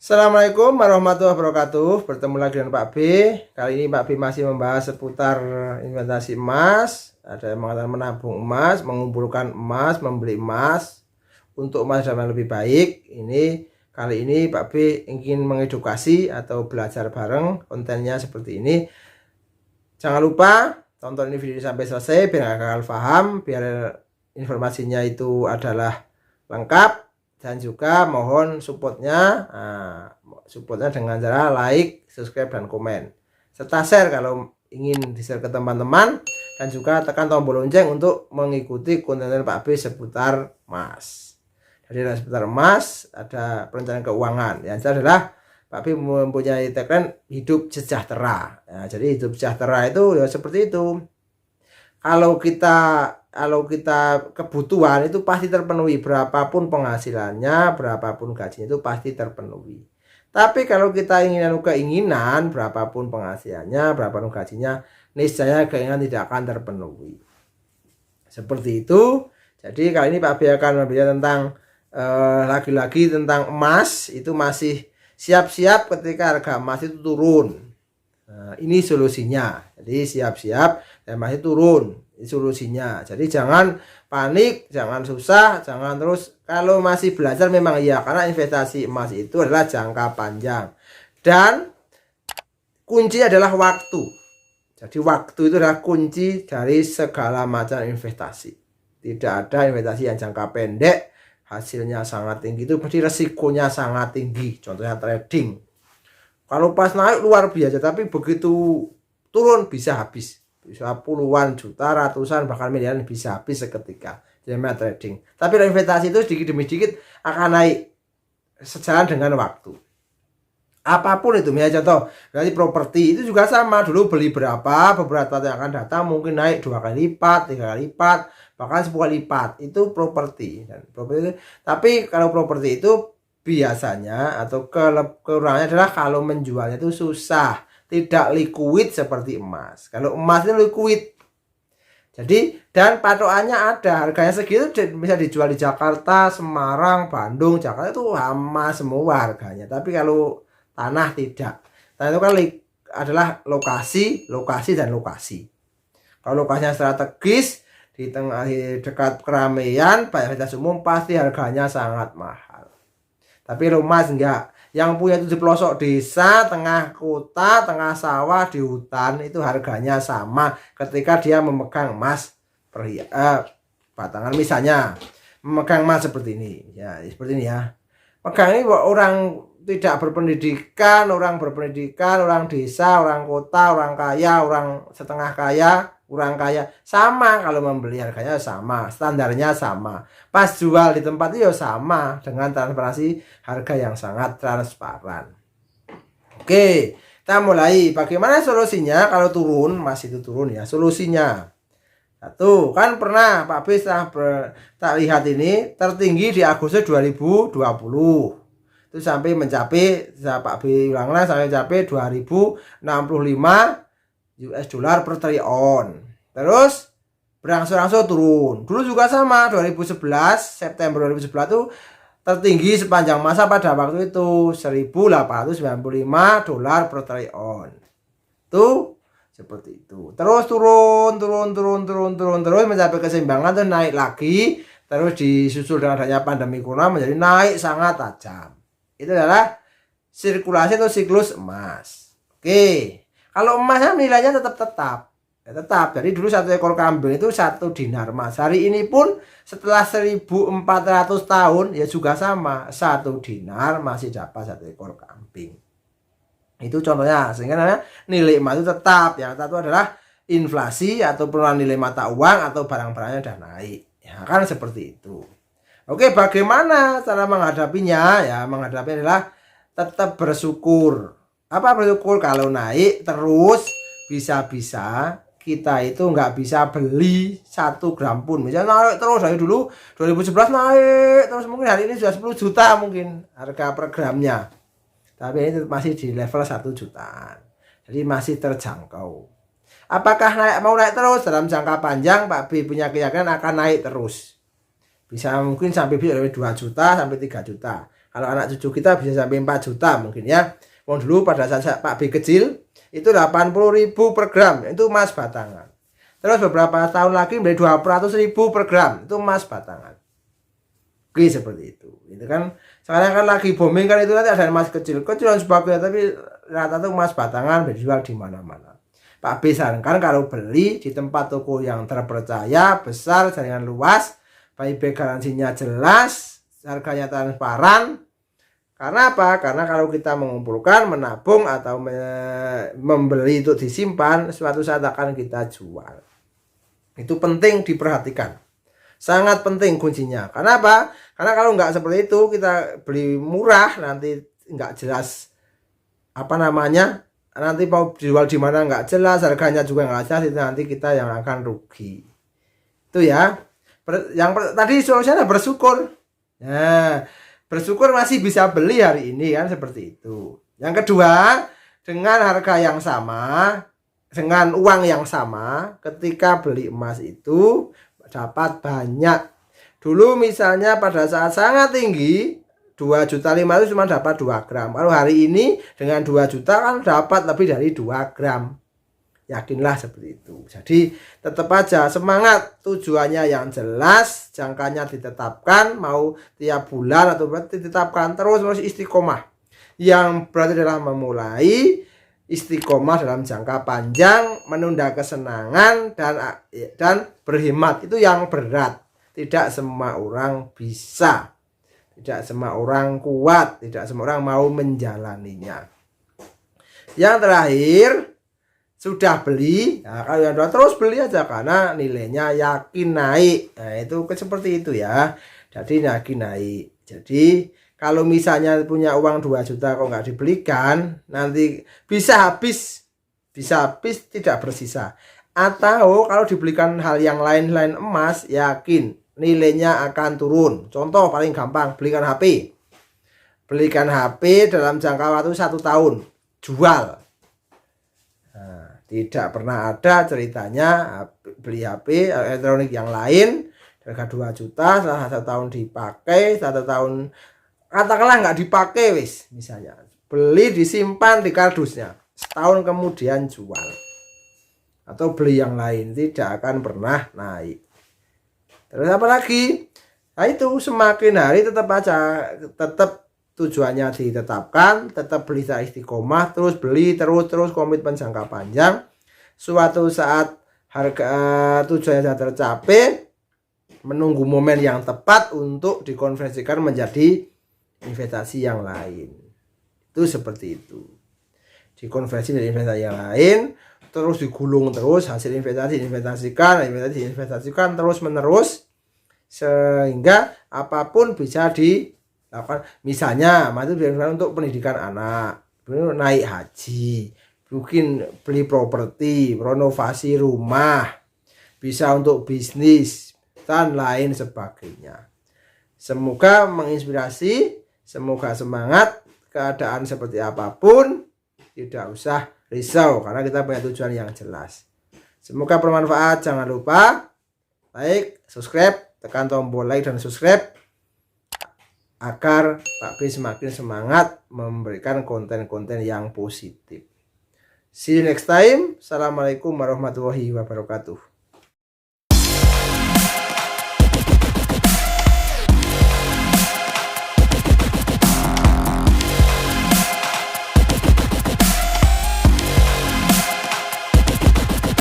Assalamualaikum warahmatullahi wabarakatuh. Bertemu lagi dengan Pak B. Kali ini Pak B masih membahas seputar investasi emas. Ada yang mengatakan menabung emas, mengumpulkan emas, membeli emas untuk masa depan lebih baik. Kali ini Pak B ingin mengedukasi atau belajar bareng, kontennya seperti ini. Jangan lupa tonton ini video sampai selesai biar kalian paham, biar informasinya itu adalah lengkap. Dan juga mohon supportnya dengan cara like, subscribe, dan komen serta share kalau ingin di-share ke teman-teman, dan juga tekan tombol lonceng untuk mengikuti konten Pak B seputar emas. Jadi ada seputar emas, ada perencanaan keuangan. Yang adalah Pak B mempunyai tagline hidup sejahtera. Jadi hidup sejahtera itu ya seperti itu. Kalau kita kebutuhan itu pasti terpenuhi, berapapun penghasilannya, berapapun gajinya itu pasti terpenuhi. Tapi kalau kita keinginan, berapapun penghasilannya, berapapun gajinya, niscaya keinginan tidak akan terpenuhi. Seperti itu. Jadi kali ini Pak B akan membahas tentang lagi-lagi tentang emas. Itu masih siap-siap ketika harga emas itu turun. Ini solusinya. Jadi siap-siap dan masih turun, ini solusinya. Jadi jangan panik, jangan susah, jangan terus. Kalau masih belajar memang iya, karena investasi emas itu adalah jangka panjang dan kunci adalah waktu. Jadi waktu itu adalah kunci dari segala macam investasi. Tidak ada investasi yang jangka pendek hasilnya sangat tinggi, itu berarti resikonya sangat tinggi. Contohnya trading. Kalau pas naik luar biasa, tapi begitu turun bisa habis. Bisa puluhan juta, ratusan, bahkan miliaran bisa habis seketika. Jadi trading. Tapi investasi itu sedikit demi sedikit akan naik sejalan dengan waktu. Apapun itu, misalnya contoh, berarti properti itu juga sama. Dulu beli berapa, beberapa tahun yang akan datang mungkin naik 2 kali lipat, 3 kali lipat, bahkan 10 kali lipat. Itu properti. Tapi kalau properti itu biasanya atau kekurangannya adalah kalau menjualnya itu susah, tidak liquid seperti emas. Kalau emas itu liquid. Jadi dan patokannya ada, harganya segitu bisa dijual di Jakarta, Semarang, Bandung, Jakarta itu sama semua harganya. Tapi kalau tanah tidak. Tanah itu kan adalah lokasi dan lokasi. Kalau lokasinya strategis di dekat keramaian, banyak fasilitas umum, pasti harganya sangat mahal. Tapi emas enggak, yang punya itu di pelosok desa, tengah kota, tengah sawah, di hutan, itu harganya sama ketika dia memegang emas batangan. Misalnya memegang emas seperti ini ya, seperti ini ya. Pegang ini orang tidak berpendidikan, orang desa, orang kota, orang kaya, orang setengah kaya, orang kaya, sama. Kalau membeli harganya sama, standarnya sama, pas jual di tempat itu sama, dengan transparansi harga yang sangat transparan. Oke, kita mulai. Bagaimana solusinya kalau turun? Masih itu turun ya, solusinya satu, kan pernah Pak B tak lihat ini tertinggi di Agustus 2020 itu sampai mencapai, Pak B ulanglah, sampai mencapai 2065 US dollar per triliun. Terus berangsur-angsur turun. Dulu juga sama, 2011, September 2011 itu tertinggi sepanjang masa pada waktu itu 1895 dolar per triliun. Itu seperti itu. Terus turun terus mencapai keseimbangan, terus naik lagi, terus disusul dengan adanya pandemi corona menjadi naik sangat tajam. Itu adalah sirkulasi atau siklus emas. Oke. Kalau emasnya nilainya tetap. Jadi dulu 1 ekor kambing itu 1 dinar emas. Hari ini pun setelah 1400 tahun ya juga sama. 1 dinar masih dapat 1 ekor kambing. Itu contohnya. Sehingga namanya nilai emas itu tetap. Yang satu adalah inflasi atau penurunan nilai mata uang atau barang-barangnya udah naik. Ya kan seperti itu. Oke, bagaimana cara menghadapinya? Ya, menghadapinya adalah tetap bersyukur. Apa bersyukur? Kalau naik terus, bisa-bisa kita itu nggak bisa beli 1 gram pun. Misalnya naik terus, dari dulu 2011 naik terus, mungkin hari ini sudah 10 juta mungkin harga per gramnya. Tapi ini masih di level 1 jutaan. Jadi masih terjangkau. Apakah mau naik terus? Dalam jangka panjang Pak B punya keyakinan akan naik terus. Bisa mungkin sampai 2 juta sampai 3 juta. Kalau anak cucu kita bisa sampai 4 juta mungkin ya. Wong dulu pada saat Pak B kecil itu 80.000 per gram itu emas batangan. Terus beberapa tahun lagi menjadi 200.000 per gram itu emas batangan. Oke, seperti itu. Itu kan sekarang kan lagi booming kan, itu nanti ada emas kecil-kecil dan sebagainya, tapi rata-rata emas batangan dijual di mana-mana. Pak B sarankan kalau beli di tempat toko yang terpercaya, besar, jaringan luas, buyback garansinya jelas, harganya transparan. Karena apa? Karena kalau kita mengumpulkan, menabung atau membeli untuk disimpan, suatu saat akan kita jual. Itu penting diperhatikan. Sangat penting kuncinya. Karena apa? Karena kalau nggak seperti itu, kita beli murah nanti nggak jelas apa namanya, nanti mau dijual di mana nggak jelas, harganya juga nggak jelas, itu nanti kita yang akan rugi. Itu ya. Tadi solusinya bersyukur. Nah, bersyukur masih bisa beli hari ini kan, seperti itu. Yang kedua, dengan harga yang sama, dengan uang yang sama, ketika beli emas itu dapat banyak. Dulu misalnya pada saat sangat tinggi 2.500.000 cuma dapat 2 gram. Kalau hari ini dengan 2 juta kan dapat lebih dari 2 gram. Yakinlah seperti itu. Jadi tetap aja semangat, tujuannya yang jelas, jangkanya ditetapkan, mau tiap bulan atau ditetapkan, terus istiqomah. Yang berarti adalah memulai istiqomah dalam jangka panjang, menunda kesenangan dan berhemat. Itu yang berat. Tidak semua orang bisa. Tidak semua orang kuat, tidak semua orang mau menjalaninya. Yang terakhir, sudah beli, nah kalau yang terus beli aja karena nilainya yakin naik. Nah itu seperti itu ya. Jadi yakin naik. Jadi kalau misalnya punya uang 2 juta kok nggak dibelikan, nanti bisa habis tidak bersisa. Atau kalau dibelikan hal yang lain emas, yakin nilainya akan turun. Contoh paling gampang, belikan HP dalam jangka waktu 1 tahun, jual. Nah, tidak pernah ada ceritanya beli HP elektronik yang lain harga 2 juta setelah 1 tahun dipakai, 1 tahun katakanlah nggak dipakai wis, misalnya beli disimpan di kardusnya, setahun kemudian jual. Atau beli yang lain, tidak akan pernah naik. Terus apa lagi? Nah itu semakin hari tetap tujuannya ditetapkan, tetap beli istiqomah, terus beli terus komitmen jangka panjang. Suatu saat harga tujuannya sudah tercapai, menunggu momen yang tepat untuk dikonversikan menjadi investasi yang lain. Itu seperti itu. Dikonversi dari investasi yang lain, terus digulung terus hasil investasikan terus menerus, sehingga apapun bisa dilakukan. Misalnya itu untuk pendidikan anak, naik haji, mungkin beli properti, renovasi rumah, bisa untuk bisnis dan lain sebagainya. Semoga menginspirasi, semoga semangat. Keadaan seperti apapun tidak usah risau karena kita punya tujuan yang jelas. Semoga bermanfaat. Jangan lupa like, subscribe, tekan tombol like dan subscribe agar Pak B semakin semangat memberikan konten-konten yang positif. See you next time. Assalamualaikum warahmatullahi wabarakatuh.